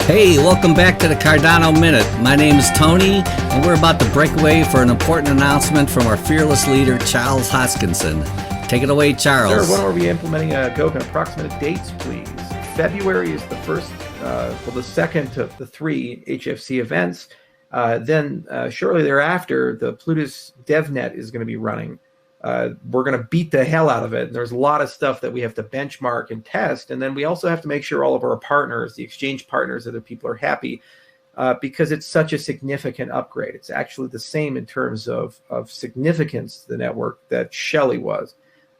Hey, welcome back to the Cardano Minute. My name is Tony, and we're about to break away for an important announcement from our fearless leader, Charles Hoskinson. Take it away, Charles. Sir, when are we implementing Goguen? Approximate dates, please. February is the first, the second of the three HFC events. Then shortly thereafter, the Plutus DevNet is going to be running. We're going to beat the hell out of it. And there's a lot of stuff that we have to benchmark and test. And then we also have to make sure all of our partners, the exchange partners, other people are happy because it's such a significant upgrade. It's actually the same in terms of significance to the network that Shelley was.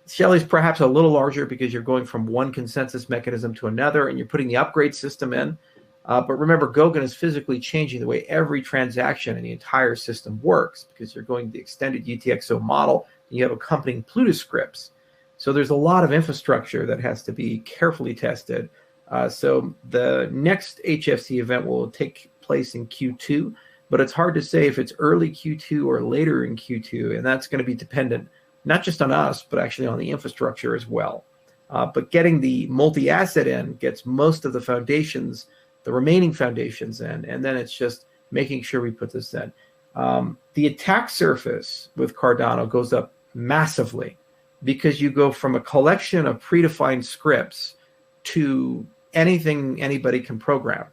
Shelley's perhaps a little larger because you're going from one consensus mechanism to another and you're putting the upgrade system in. But remember, Goguen is physically changing the way every transaction in the entire system works because you're going to the extended UTXO model. You have accompanying Plutus scripts. So there's a lot of infrastructure that has to be carefully tested. So the next HFC event will take place in Q2, but it's hard to say if it's early Q2 or later in Q2, and that's going to be dependent not just on us, but actually on the infrastructure as well. But getting the multi-asset in gets most of the foundations, the remaining foundations in, and then it's just making sure we put this in. The attack surface with Cardano goes up massively because you go from a collection of predefined scripts to anything anybody can program.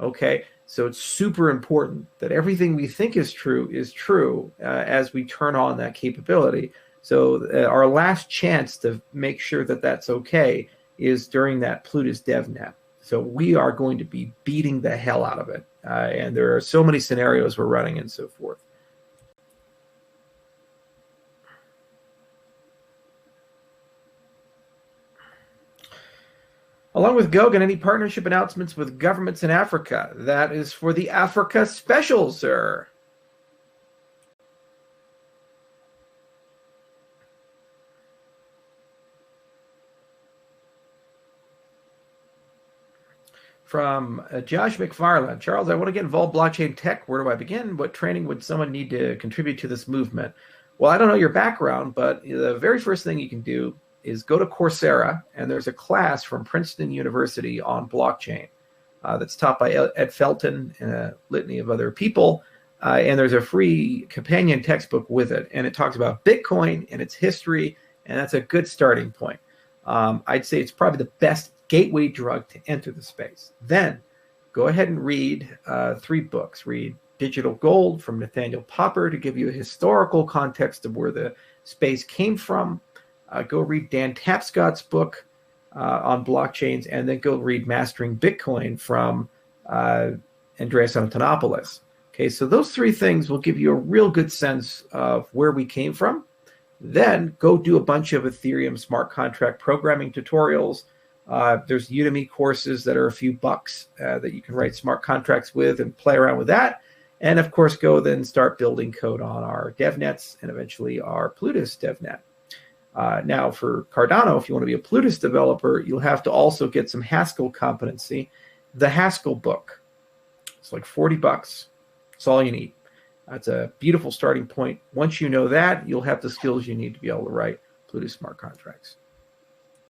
Okay, so it's super important that everything we think is true as we turn on that capability. So our last chance to make sure that that's okay is during that Plutus DevNet. So we are going to be beating the hell out of it. And there are so many scenarios we're running and so forth. Along with Goguen, any partnership announcements with governments in Africa? That is for the Africa special, sir. From Josh McFarland. Charles, I want to get involved in blockchain tech. Where do I begin? What training would someone need to contribute to this movement? Well, I don't know your background, but the very first thing you can do is go to Coursera, and there's a class from Princeton University on blockchain that's taught by Ed Felton and a litany of other people. And there's a free companion textbook with it. And it talks about Bitcoin and its history, and that's a good starting point. I'd say it's probably the best gateway drug to enter the space. Then go ahead and read 3 books. Read Digital Gold from Nathaniel Popper to give you a historical context of where the space came from. Go read Dan Tapscott's book on blockchains, and then go read Mastering Bitcoin from Andreas Antonopoulos. Okay, so those 3 things will give you a real good sense of where we came from. Then go do a bunch of Ethereum smart contract programming tutorials. There's Udemy courses that are a few bucks that you can write smart contracts with and play around with that. And of course, go then start building code on our DevNets and eventually our Plutus DevNet. Now for Cardano, if you want to be a Plutus developer, you'll have to also get some Haskell competency. The Haskell book, it's like $40. That's all you need. That's a beautiful starting point. Once you know that, you'll have the skills you need to be able to write Plutus smart contracts.